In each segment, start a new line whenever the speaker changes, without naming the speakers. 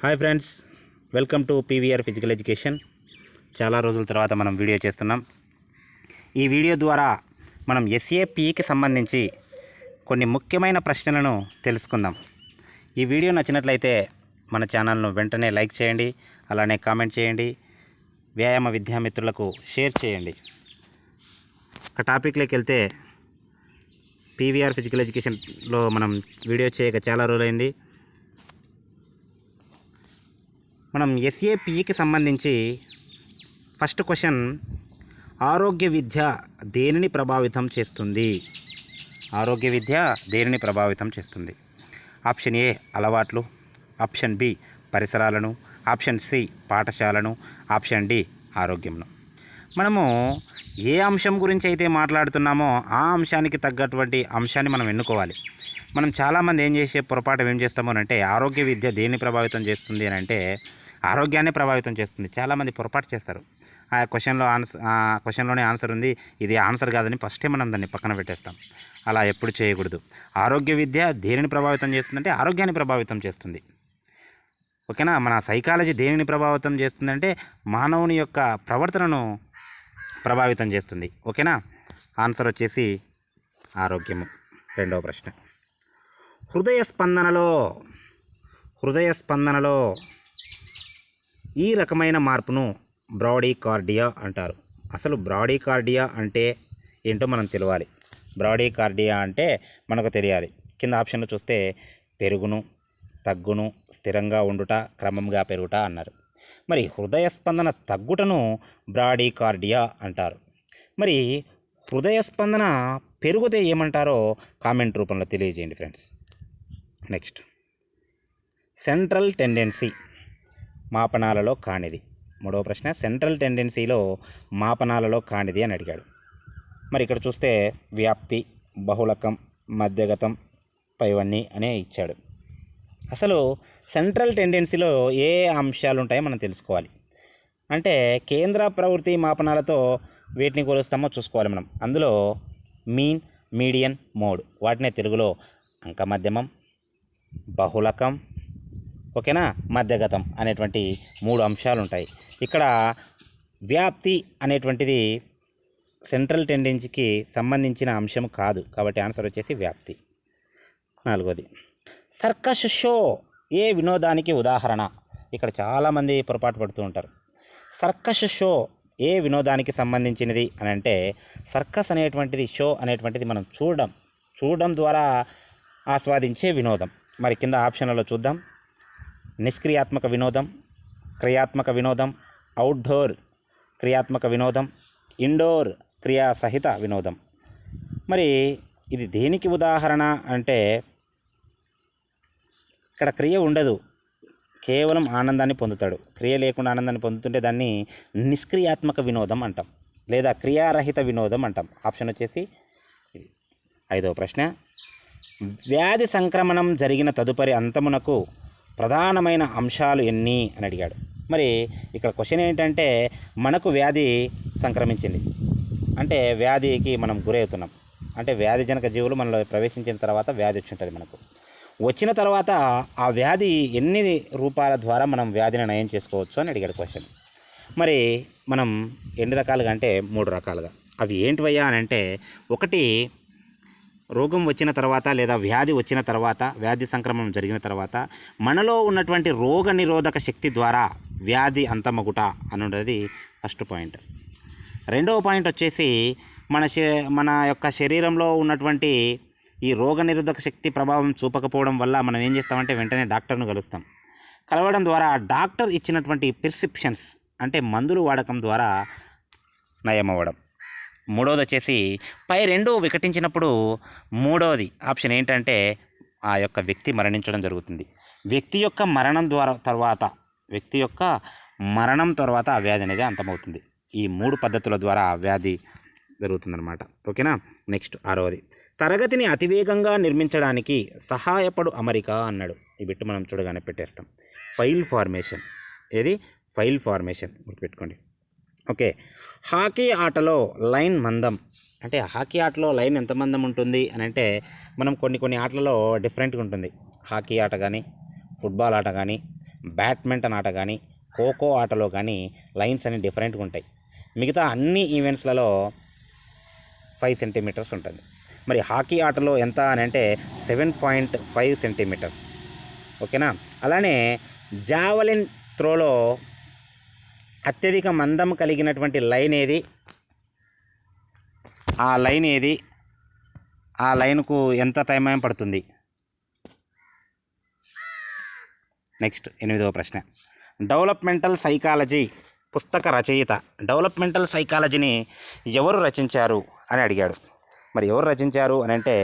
Hi friends, welcome to PVR physical education. చాలా రోజుల తర్వాత మనం వీడియో చేస్తున్నాం. ఈ వీడియో ద్వారా మనం ఎస్ఏపికి సంబంధించి కొన్ని ముఖ్యమైన ప్రశ్నలను తెలుసుకుందాం. ఈ వీడియో నచ్చినట్లయితే మన ఛానల్ను వెంటనే లైక్ చేయండి, అలానే కామెంట్ చేయండి, వ్యాయామ విద్యామిత్రులకు షేర్ చేయండి. ఒక టాపిక్లోకి వెళ్తే పీవీఆర్ ఫిజికల్ ఎడ్యుకేషన్లో మనం వీడియో చేయక చాలా రోజులైంది. మనం ఎస్ఏపికి సంబంధించి ఫస్ట్ క్వశ్చన్, ఆరోగ్య విద్య దేనిని ప్రభావితం చేస్తుంది? ఆరోగ్య విద్య దేనిని ప్రభావితం చేస్తుంది? ఆప్షన్ ఏ అలవాట్లు, ఆప్షన్ బి పరిసరాలను, ఆప్షన్ సి పాఠశాలను, ఆప్షన్ డి ఆరోగ్యంను. మనము ఏ అంశం గురించి అయితే మాట్లాడుతున్నామో ఆ అంశానికి తగ్గటువంటి అంశాన్ని మనం ఎన్నుకోవాలి. మనం చాలామంది ఏం చేస్తామో అంటే ఆరోగ్య విద్య దేన్ని ప్రభావితం చేస్తుంది అని అంటే ఆరోగ్యాన్ని ప్రభావితం చేస్తుంది. చాలామంది పొరపాటు చేస్తారు. ఆ క్వశ్చన్లోనే ఆన్సర్ ఉంది, ఇది ఆన్సర్ కాదని ఫస్టే మనం దాన్ని పక్కన పెట్టేస్తాం. అలా ఎప్పుడు చేయకూడదు. ఆరోగ్య విద్య దేనిని ప్రభావితం చేస్తుందంటే ఆరోగ్యాన్ని ప్రభావితం చేస్తుంది. ఓకేనా? మన సైకాలజీ దేనిని ప్రభావితం చేస్తుందంటే మానవుని యొక్క ప్రవర్తనను ప్రభావితం చేస్తుంది. ఓకేనా? ఆన్సర్ వచ్చేసి ఆరోగ్యము. రెండవ ప్రశ్న, హృదయ స్పందనలో ఈ రకమైన మార్పును బ్రాడీకార్డియా అంటారు. అసలు బ్రాడీకార్డియా అంటే ఏంటో మనం తెలియాలి. బ్రాడీకార్డియా అంటే మనకు తెలియాలి. కింద ఆప్షన్లు చూస్తే పెరుగును, తగ్గును, స్థిరంగా ఉండుట, క్రమంగా పెరుగుట అన్నారు. మరి హృదయ స్పందన తగ్గుటను బ్రాడీకార్డియా అంటారు. మరి హృదయ స్పందన పెరిగితే ఏమంటారో కామెంట్ రూపంలో తెలియజేయండి ఫ్రెండ్స్. నెక్స్ట్, సెంట్రల్ టెండెన్సీ మాపనాలలో కానిది. మూడవ ప్రశ్న, సెంట్రల్ టెండెన్సీలో మాపనాలలో కానిది అని అడిగాడు. మరి ఇక్కడ చూస్తే వ్యాప్తి, బహుళకం, మధ్యగతం, పైవన్నీ అనే ఇచ్చాడు. అసలు సెంట్రల్ టెండెన్సీలో ఏ అంశాలు ఉంటాయో మనం తెలుసుకోవాలి. అంటే కేంద్ర ప్రవృత్తి మాపనాలతో వేటిని కొలుస్తామో చూసుకోవాలి మనం. అందులో మీన్, మీడియన్, మోడ్, వాటినే తెలుగులో అంకమధ్యమం, బహుళకం, ఓకేనా, మధ్యగతం అనేటువంటి 3 అంశాలు ఉంటాయి. ఇక్కడ వ్యాప్తి అనేటువంటిది సెంట్రల్ టెండెన్సీకి సంబంధించిన అంశం కాదు, కాబట్టి ఆన్సర్ వచ్చేసి వ్యాప్తి. నాలుగోది, సర్కస్ షో ఏ వినోదానికి ఉదాహరణ? ఇక్కడ చాలామంది పొరపాటు పడుతూ ఉంటారు. సర్కస్ షో ఏ వినోదానికి సంబంధించినది అని అంటే సర్కస్ అనేటువంటిది, షో అనేటువంటిది మనం చూడడం ద్వారా ఆస్వాదించే వినోదం. మరి కింద ఆప్షన్లలో చూద్దాం. నిష్క్రియాత్మక వినోదం, క్రియాత్మక వినోదం, అవుట్డోర్ క్రియాత్మక వినోదం, ఇండోర్ క్రియాసహిత వినోదం. మరి ఇది దేనికి ఉదాహరణ అంటే ఇక్కడ క్రియ ఉండదు, కేవలం ఆనందాన్ని పొందుతాడు. క్రియ లేకుండా ఆనందాన్ని పొందుతుంటే దాన్ని నిష్క్రియాత్మక వినోదం అంటాం, లేదా క్రియారహిత వినోదం అంటాం. ఆప్షన్ వచ్చేసి ఇది. ఐదవ ప్రశ్న, వ్యాధి సంక్రమణం జరిగిన తదుపరి అంతమునకు ప్రధానమైన అంశాలు ఎన్ని అని అడిగాడు. మరి ఇక్కడ క్వశ్చన్ ఏంటంటే మనకు వ్యాధి సంక్రమించింది అంటే వ్యాధికి మనం గురవుతున్నాం అంటే వ్యాధిజనక జీవులు మనలో ప్రవేశించిన తర్వాత వ్యాధి వచ్చి ఉంటుంది. మనకు వచ్చిన తర్వాత ఆ వ్యాధి ఎన్ని రూపాల ద్వారా మనం వ్యాధిని నయం చేసుకోవచ్చు అని అడిగాడు క్వశ్చన్. మరి మనం ఎన్ని రకాలుగా అంటే 3 రకాలుగా. అవి ఏంటివయ్యా అని అంటే, ఒకటి రోగం వచ్చిన తర్వాత లేదా వ్యాధి వచ్చిన తర్వాత, వ్యాధి సంక్రమణం జరిగిన తర్వాత మనలో ఉన్నటువంటి రోగ నిరోధక శక్తి ద్వారా వ్యాధి అంతమగుట అనున్నది ఫస్ట్ పాయింట్. రెండవ పాయింట్ వచ్చేసి మన యొక్క శరీరంలో ఉన్నటువంటి ఈ రోగ నిరోధక శక్తి ప్రభావం చూపకపోవడం వల్ల మనం ఏం చేస్తామంటే వెంటనే డాక్టర్ను కలవడం ద్వారా డాక్టర్ ఇచ్చినటువంటి ప్రిస్క్రిప్షన్స్ అంటే మందులు వాడకం ద్వారా నయమవ్వడం. మూడవది వచ్చేసి పై 2 వికటించినప్పుడు మూడవది ఆప్షన్ ఏంటంటే ఆ యొక్క వ్యక్తి మరణించడం జరుగుతుంది. వ్యక్తి యొక్క మరణం తర్వాత ఆ వ్యాధి అనేది అంతమవుతుంది. ఈ 3 పద్ధతుల ద్వారా ఆ వ్యాధి జరుగుతుందన్నమాట. ఓకేనా? నెక్స్ట్ 6వది, తరగతిని అతివేగంగా నిర్మించడానికి సహాయపడు అమరిక అన్నాడు. ఈ బిట్టు మనం చూడగానే పెట్టేస్తాం. File formation. ఏది? ఫైల్ ఫార్మేషన్, గుర్తుపెట్టుకోండి. ఓకే, హాకీ ఆటలో లైన్ మందం అంటే హాకీ ఆటలో లైన్ ఎంత మందం ఉంటుంది అని అంటే మనం కొన్ని ఆటలలో డిఫరెంట్గా ఉంటుంది. హాకీ ఆట కానీ, ఫుట్బాల్ ఆట కానీ, బ్యాడ్మింటన్ ఆట కానీ ఖోఖో ఆటలో కానీ లైన్స్ అన్ని డిఫరెంట్గా ఉంటాయి. మిగతా అన్ని ఈవెంట్స్లలో 5 సెంటీమీటర్స్ ఉంటుంది. మరి హాకీ ఆటలో ఎంత అని అంటే 7.5 సెంటీమీటర్స్. ఓకేనా. అలానే జావలిన్ త్రోలో అత్యధిక మందం కలిగినటువంటి లైన్ ఏది, ఆ లైన్కు ఎంత టైం పడుతుంది? నెక్స్ట్ 8వ ప్రశ్న. డెవలప్మెంటల్ సైకాలజీ పుస్తక రచయిత డెవలప్మెంటల్ సైకాలజీని ఎవరు రచించారు అని అడిగాడు. మరి ఎవరు రచించారు అని అంటే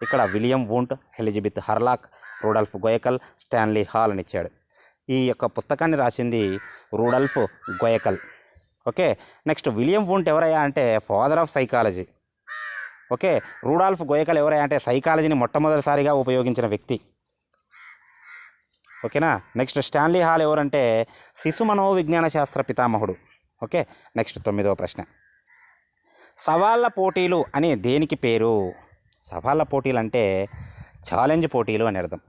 ఇక్కడ William Wundt, Elizabeth Hurlock, Rudolf Goeckel, Stanley Hall అని ఇచ్చాడు. ఈ యొక్క పుస్తకాన్ని రాసింది Rudolf Goeckel. Okay. Next William Wundt ఎవరయ్యా అంటే father of psychology. Okay. Rudolf Goeckel ఎవరయ్యా అంటే సైకాలజీని మొట్టమొదటిసారిగా ఉపయోగించిన వ్యక్తి. ఓకేనా. నెక్స్ట్ స్టాన్లీ హాల్ ఎవరంటే శిశు మనోవిజ్ఞాన శాస్త్ర పితామహుడు. ఓకే. నెక్స్ట్ 9వ ప్రశ్న. సవాళ్ళ పోటీలు అని దేనికి పేరు? సవాళ్ళ పోటీలు అంటే ఛాలెంజ్ పోటీలు అని అర్థం.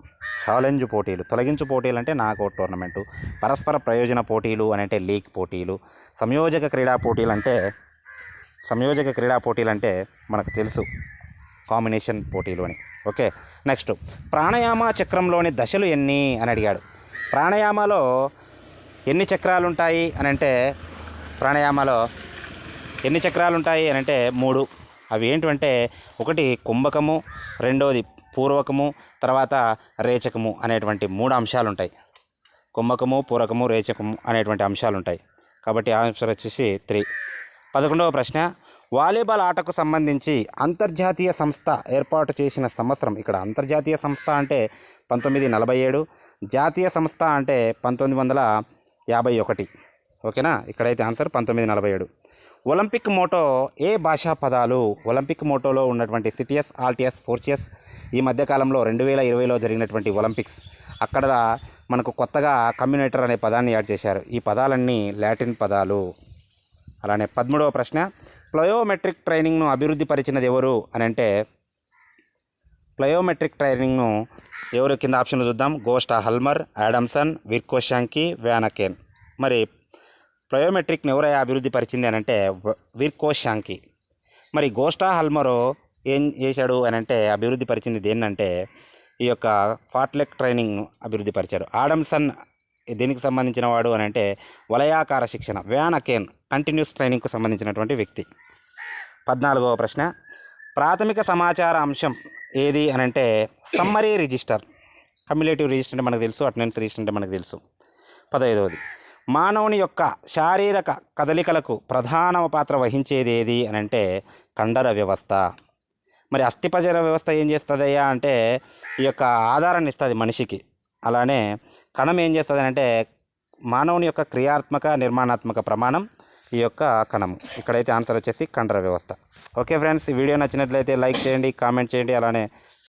ఛాలెంజ్ పోటీలు, తొలగించు పోటీలు అంటే నాకౌట్ టోర్నమెంటు, పరస్పర ప్రయోజన పోటీలు అని అంటే లీగ్ పోటీలు, సంయోజక క్రీడా పోటీలు అంటే మనకు తెలుసు కాంబినేషన్ పోటీలు అని. ఓకే. నెక్స్ట్ ప్రాణాయామ చక్రంలోని దశలు ఎన్ని అని అడిగాడు. ప్రాణాయామలో ఎన్ని చక్రాలు ఉంటాయి అని అంటే ప్రాణాయామలో ఎన్ని చక్రాలు ఉంటాయి అని అంటే 3. అవి ఏంటంటే ఒకటి కుంభకము, రెండోది పూర్వకము, తర్వాత రేచకము అనేటువంటి 3 అంశాలు ఉంటాయి. కుంభకము, పూర్వకము, రేచకము అనేటువంటి అంశాలు ఉంటాయి. కాబట్టి ఆన్సర్ వచ్చేసి 3. 11వ ప్రశ్న. వాలీబాల్ ఆటకు సంబంధించి అంతర్జాతీయ సంస్థ ఏర్పాటు చేసిన సంవత్సరం. ఇక్కడ అంతర్జాతీయ సంస్థ అంటే 1947, జాతీయ సంస్థ అంటే 1951. ఓకేనా. ఇక్కడైతే ఆన్సర్ 1947. ఒలింపిక్ మోటో ఏ భాషా పదాలు? ఒలింపిక్ మోటోలో ఉన్నటువంటి సిటియస్, ఆల్టియస్, ఫోర్చియస్ ఈ మధ్యకాలంలో 2020లో జరిగినటువంటి ఒలింపిక్స్ అక్కడ మనకు కొత్తగా కమ్యూనేటర్ అనే పదాన్ని యాడ్ చేశారు. ఈ పదాలన్నీ లాటిన్ పదాలు. అలానే 13వ ప్రశ్న. ప్లయోమెట్రిక్ ట్రైనింగ్ను అభివృద్ధి పరిచినది ఎవరు అని అంటే ప్లయోమెట్రిక్ ట్రైనింగ్ను ఎవరు? కింద ఆప్షన్లు చూద్దాం. గోస్టా హల్మర్, ఆడమ్సన్, విర్కోషాంకి, వ్యానకెన్. మరి ప్లయోమెట్రిక్ని ఎవరైనా అభివృద్ధి పరిచింది అని అంటే విర్కోషాంకి. మరి గోస్టా హల్మరో ఏం చేశాడు అని అంటే అభివృద్ధి పరిచింది దేన్నంటే ఈ యొక్క ఫార్ట్లెక్ ట్రైనింగ్ను అభివృద్ధి పరిచారు. ఆడమ్సన్ దీనికి సంబంధించిన వాడు అని అంటే వలయాకార శిక్షణ. వ్యానకెన్ కంటిన్యూస్ ట్రైనింగ్కు సంబంధించినటువంటి వ్యక్తి. 14వ ప్రశ్న. ప్రాథమిక సమాచార అంశం ఏది అని అంటే సమ్మరీ రిజిస్టర్. కమ్యులేటివ్ రిజిస్టర్ అంటే మనకు తెలుసు, అటెండెన్స్ రిజిస్టర్ అంటే మనకు తెలుసు. 15వది. మానవుని యొక్క శారీరక కదలికలకు ప్రధాన పాత్ర వహించేది ఏది అని అంటే కండర వ్యవస్థ. మరి అస్థిపంజర వ్యవస్థ ఏం చేస్తుందయ్యా అంటే ఈ యొక్క ఆధారాన్ని ఇస్తుంది మనిషికి. అలానే కణం ఏం చేస్తుంది అంటే మానవుని యొక్క క్రియాత్మక నిర్మాణాత్మక ప్రమాణం ఈ యొక్క కణము. ఇక్కడైతే ఆన్సర్ వచ్చేసి కండర వ్యవస్థ. ఓకే ఫ్రెండ్స్, ఈ వీడియో నచ్చినట్లయితే లైక్ చేయండి, కామెంట్ చేయండి, అలానే